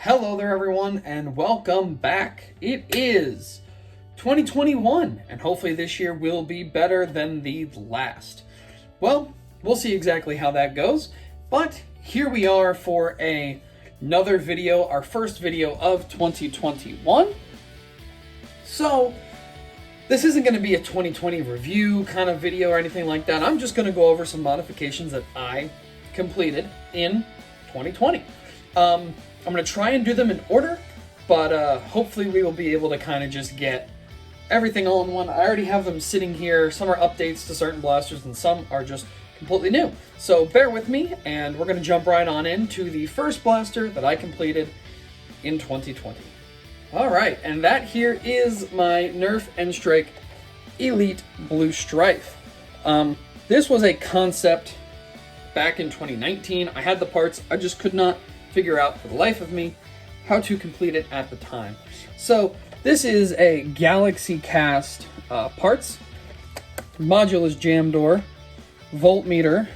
Hello there everyone and welcome back. It is 2021 and hopefully this year will be better than the last. Well, we'll see exactly how that goes, but here we are for another video, our first video of 2021. So this isn't going to be a 2020 review kind of video or anything like that. I'm just going to go over some modifications that I completed in 2020. I'm going to try and do them in order, but hopefully we will be able to kind of just get everything all in one. I already have them sitting here. Some are updates to certain blasters and some are just completely new. So bear with me and we're going to jump right on into the first blaster that I completed in 2020. Alright, and that here is my Nerf and Strike Elite Blue Strife. This was a concept back in 2019. I had the parts, I just could not figure out for the life of me how to complete it at the time. So this is a Galaxy Cast parts, modulus jam door, voltmeter,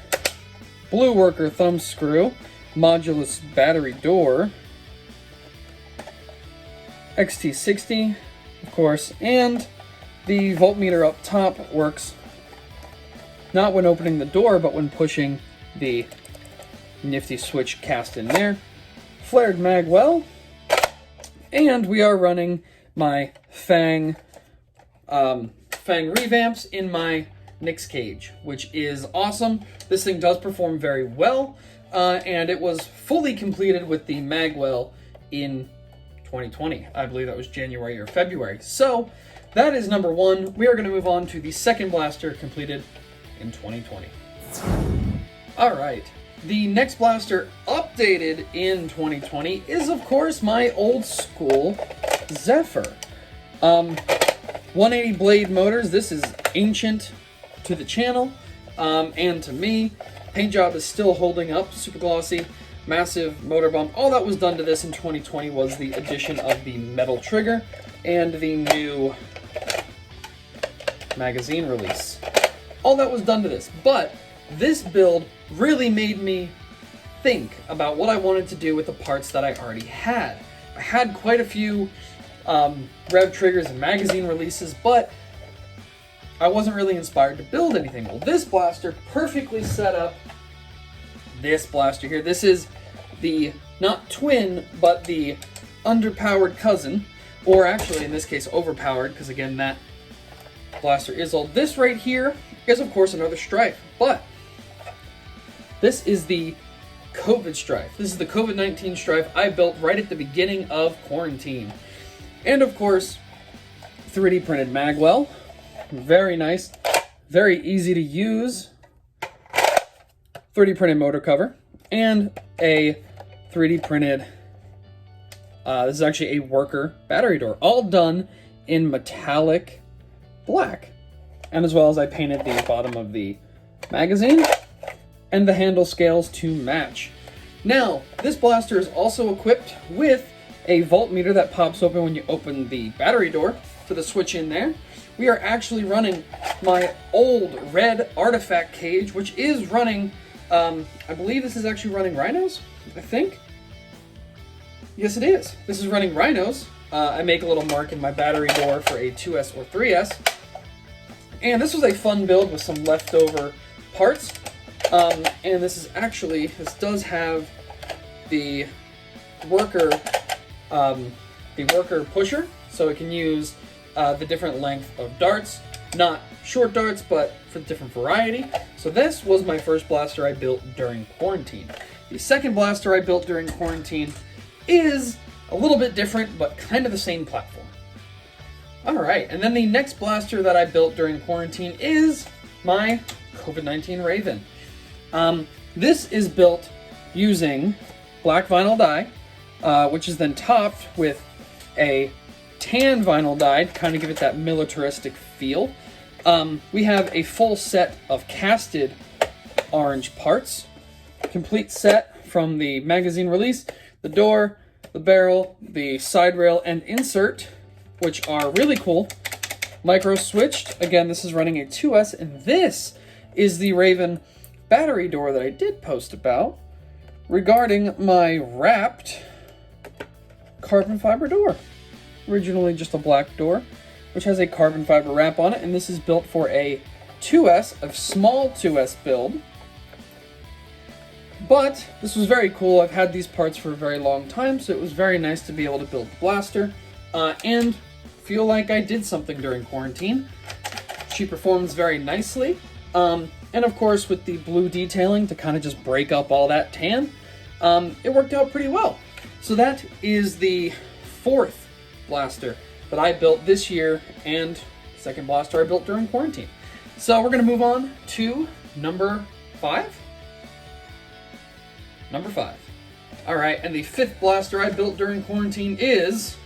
blue worker thumb screw, modulus battery door, XT60 of course, and the voltmeter up top works not when opening the door but when pushing the nifty switch cast in there. Flared Magwell, and we are running my Fang revamps in my Nyx cage, which is awesome. This thing does perform very well, and it was fully completed with the Magwell in 2020. I believe that was January or February. So that is number one. We are going to move on to the second blaster completed in 2020. All right. The next blaster updated in 2020 is, of course, my old school Zephyr. 180 blade motors. This is ancient to the channel and to me. Paint job is still holding up. Super glossy, massive motor bump. All that was done to this in 2020 was the addition of the metal trigger and the new magazine release. All that was done to this, but this build really made me think about what I wanted to do with the parts that I already had. I had quite a few rev triggers and magazine releases, but I wasn't really inspired to build anything. Well, this blaster perfectly set up this blaster here. This is the, not twin, but the underpowered cousin, or actually in this case overpowered, because again that blaster is old. This right here is of course another Strife, but this is the COVID Strife. This is the COVID-19 Strife I built right at the beginning of quarantine. And of course, 3D printed Magwell. Very nice, very easy to use. 3D printed motor cover. And a 3D printed, this is actually a worker battery door. All done in metallic black. And as well as I painted the bottom of the magazine and the handle scales to match. Now, this blaster is also equipped with a voltmeter that pops open when you open the battery door to the switch in there. We are actually running my old red artifact cage, which is running, I believe this is actually running rhinos, I think. Yes, it is. This is running rhinos. I make a little mark in my battery door for a 2S or 3S. And this was a fun build with some leftover parts. And this is actually, this does have the worker pusher, so it can use the different length of darts, not short darts, but for different variety. So this was my first blaster I built during quarantine. The second blaster I built during quarantine is a little bit different, but kind of the same platform. Alright, and then the next blaster that I built during quarantine is my COVID-19 Raven. This is built using black vinyl dye, which is then topped with a tan vinyl dye to kind of give it that militaristic feel. We have a full set of casted orange parts, complete set from the magazine release, the door, the barrel, the side rail, and insert, which are really cool. Micro switched. Again, this is running a 2S, and this is the Raven battery door that I did post about regarding my wrapped carbon fiber door. Originally just a black door, which has a carbon fiber wrap on it, and this is built for a 2S, a small 2S build. But this was very cool. I've had these parts for a very long time, so it was very nice to be able to build the blaster and feel like I did something during quarantine. She performs very nicely. And of course, with the blue detailing to kind of just break up all that tan, it worked out pretty well. So that is the 4th blaster that I built this year, and second blaster I built during quarantine. So we're going to move on to number 5. Number 5. All right, and the 5th blaster I built during quarantine is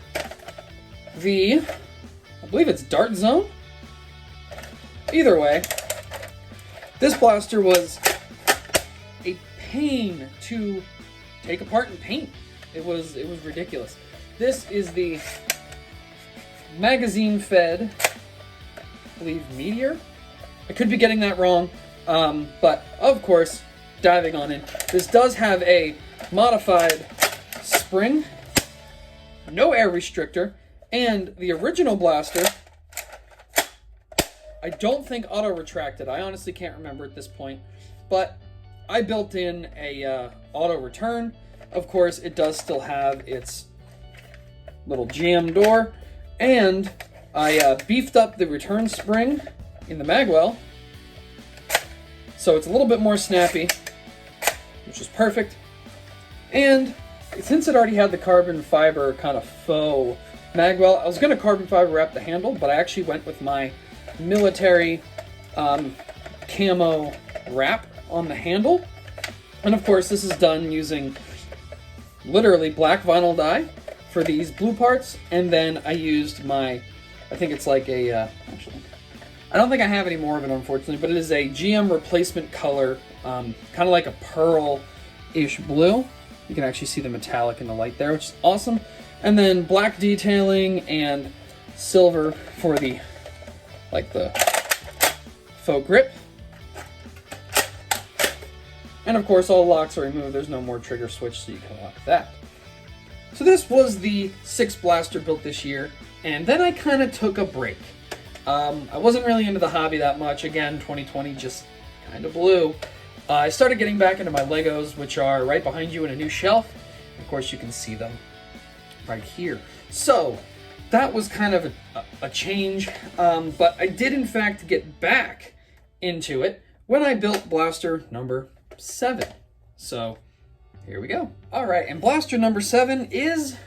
the, I believe it's Dart Zone? Either way, this blaster was a pain to take apart and paint. It was ridiculous. This is the magazine-fed, I believe, Meteor? I could be getting that wrong, but of course, diving on in. This does have a modified spring, no air restrictor, and the original blaster, I don't think auto-retracted. I honestly can't remember at this point, but I built in a auto-return. Of course, it does still have its little jam door, and I beefed up the return spring in the Magwell, so it's a little bit more snappy, which is perfect. And since it already had the carbon fiber kind of faux Magwell, I was going to carbon fiber wrap the handle, but I actually went with my military camo wrap on the handle. And of course, this is done using literally black vinyl dye for these blue parts, and then I used my, I think it's like a, actually, I don't think I have any more of it, unfortunately, but it is a GM replacement color, kind of like a pearl-ish blue. You can actually see the metallic in the light there, which is awesome. And then black detailing and silver for the, like the faux grip. And of course, all locks are removed. There's no more trigger switch, so you can lock that. So this was the 6th blaster built this year, and then I kind of took a break. I wasn't really into the hobby that much. Again, 2020 just kind of blew. I started getting back into my Legos, which are right behind you in a new shelf. Of course, you can see them right here. So that was kind of a change, but I did in fact get back into it when I built blaster number 7. So here we go. All right, and blaster number 7 is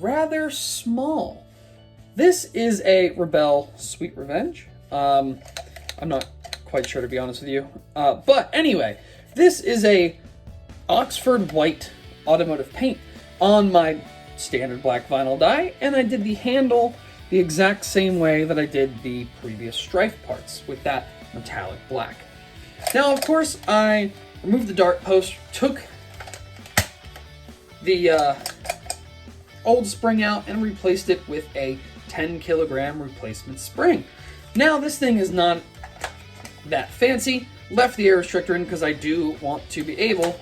rather small. This is a Rebel Sweet Revenge. I'm not quite sure, to be honest with you. But anyway, this is a Oxford White automotive paint on my standard black vinyl die, and I did the handle the exact same way that I did the previous Strife parts, with that metallic black. Now, of course, I removed the dart post, took the old spring out, and replaced it with a 10 kilogram replacement spring. Now, this thing is not that fancy. Left the air restrictor in because I do want to be able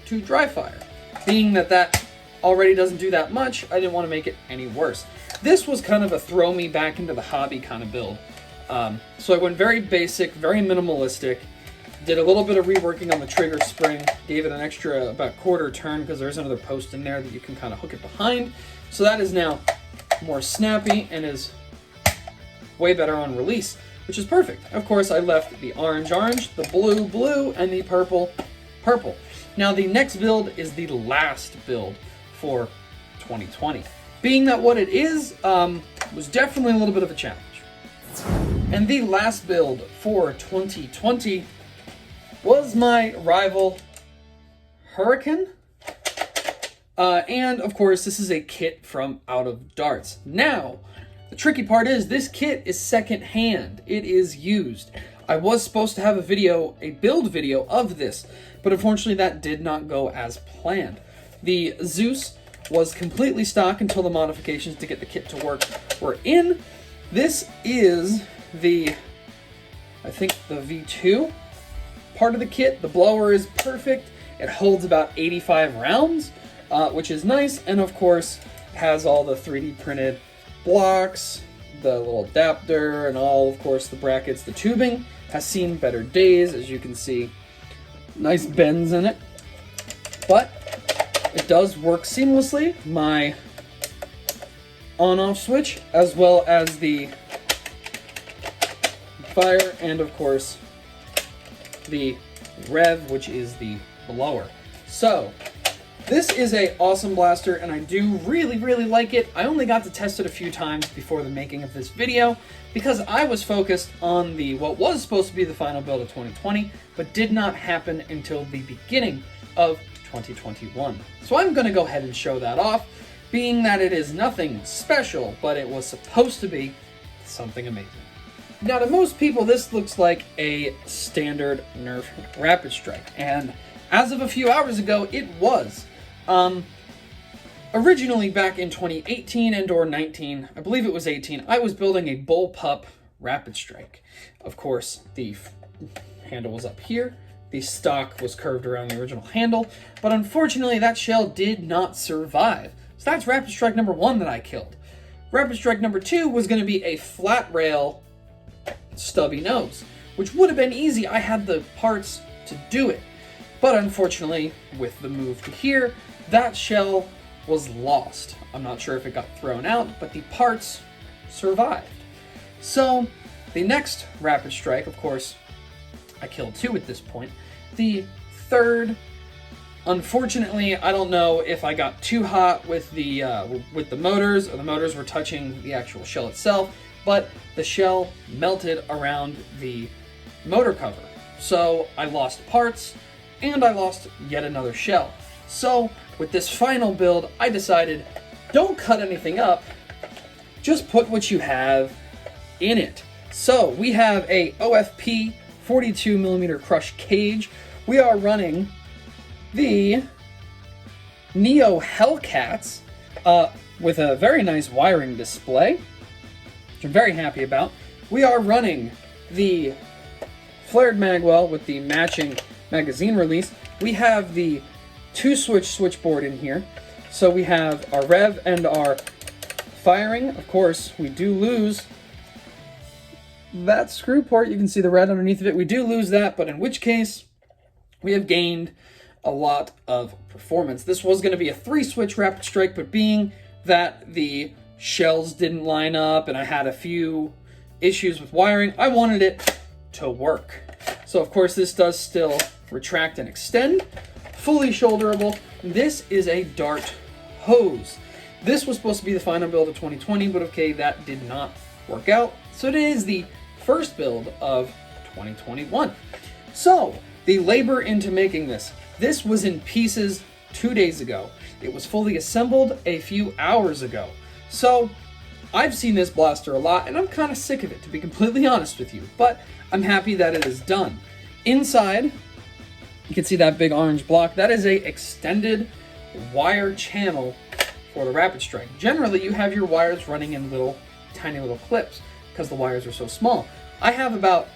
to dry fire. Being that that already doesn't do that much, I didn't want to make it any worse. This was kind of a throw me back into the hobby kind of build. So I went very basic, very minimalistic, did a little bit of reworking on the trigger spring, gave it an extra about quarter turn because there's another post in there that you can kind of hook it behind. So that is now more snappy and is way better on release, which is perfect. Of course, I left the orange, the blue, and the purple. Now, the next build is the last build for 2020. Being that what it is, was definitely a little bit of a challenge. And the last build for 2020 was my rival Hurricane. And of course, this is a kit from Out of Darts. Now, the tricky part is this kit is secondhand. It is used. I was supposed to have a build video of this, but unfortunately that did not go as planned. The Zeus was completely stock until the modifications to get the kit to work were in. This is the, I think, the V2 part of the kit. The blower is perfect. It holds about 85 rounds. which is nice, and of course has all the 3D printed blocks, the little adapter, and all, of course, the brackets. The tubing has seen better days, as you can see. Nice bends in it, but it does work seamlessly. My on-off switch, as well as the fire, and of course the rev, which is the blower. So this is a awesome blaster, and I do really like it. I only got to test it a few times before the making of this video because I was focused on the what was supposed to be the final build of 2020, but did not happen until the beginning of 2021. So I'm going to go ahead and show that off, being that it is nothing special, but it was supposed to be something amazing. Now, to most people, this looks like a standard Nerf Rapid Strike, and as of a few hours ago, it was. Originally, back in 2018 and or 19, I believe it was 18, I was building a bullpup Rapid Strike. Of course, the handle was up here. The stock was curved around the original handle, but unfortunately, that shell did not survive. So that's Rapid Strike number 1 that I killed. Rapid Strike number 2 was going to be a flat rail stubby nose, which would have been easy. I had the parts to do it. But unfortunately, with the move to here, that shell was lost. I'm not sure if it got thrown out, but the parts survived. So the next Rapid Strike, of course, I killed 2 at this point. The third, unfortunately, I don't know if I got too hot with the motors, or the motors were touching the actual shell itself, but the shell melted around the motor cover. So I lost parts, and I lost yet another shell. So with this final build, I decided, don't cut anything up, just put what you have in it. So we have a OFP 42mm crush cage. We are running the Neo Hellcats with a very nice wiring display, which I'm very happy about. We are running the flared Magwell with the matching magazine release. We have the 2-switch switchboard in here. So we have our rev and our firing. Of course, we do lose that screw port. You can see the red underneath of it. We do lose that, but in which case, we have gained a lot of performance. This was going to be a 3-switch Rapid Strike, but being that the shells didn't line up and I had a few issues with wiring, I wanted it to work. So of course this does still retract and extend, fully shoulderable. This is a dart hose. This was supposed to be the final build of 2020, but okay, that did not work out. So it is the first build of 2021. So the labor into making this was in pieces 2 days ago. It was fully assembled a few hours ago. So I've seen this blaster a lot, and I'm kind of sick of it, to be completely honest with you, but I'm happy that it is done. Inside, you can see that big orange block. That is a extended wire channel for the Rapid Strike. Generally, you have your wires running in tiny little clips because the wires are so small. I have about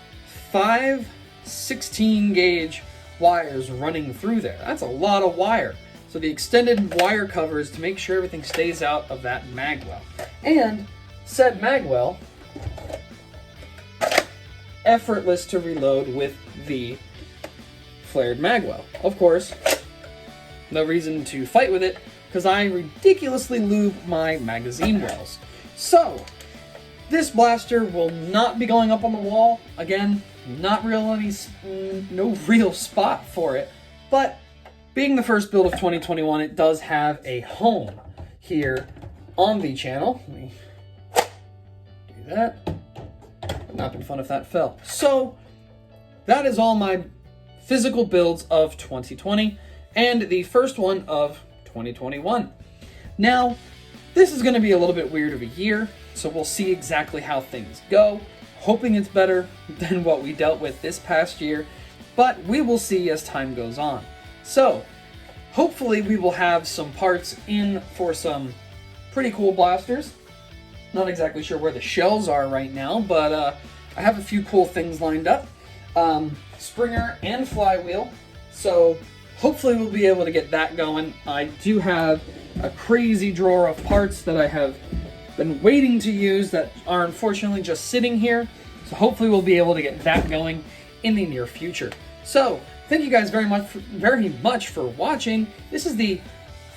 5 16-gauge wires running through there. That's a lot of wire. So the extended wire covers to make sure everything stays out of that Magwell. And said Magwell, effortless to reload with the flared Magwell. Of course, no reason to fight with it because I ridiculously lube my magazine wells. So this blaster will not be going up on the wall. Again, no real spot for it, but being the first build of 2021, it does have a home here on the channel. Let me do that. Would not been fun if that fell. So that is all my physical builds of 2020 and the first one of 2021. Now, this is going to be a little bit weird of a year, so we'll see exactly how things go. Hoping it's better than what we dealt with this past year, but we will see as time goes on. So, hopefully we will have some parts in for some pretty cool blasters. Not exactly sure where the shells are right now, but I have a few cool things lined up. Springer and flywheel, so hopefully we'll be able to get that going. I do have a crazy drawer of parts that I have been waiting to use that are unfortunately just sitting here. So hopefully we'll be able to get that going in the near future. So thank you guys very much for watching. This is the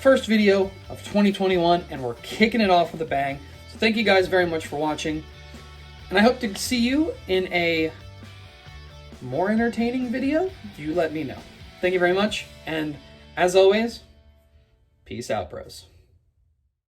first video of 2021 and we're kicking it off with a bang. So thank you guys very much for watching. And I hope to see you in a more entertaining video. You let me know. Thank you very much. And as always, peace out, bros.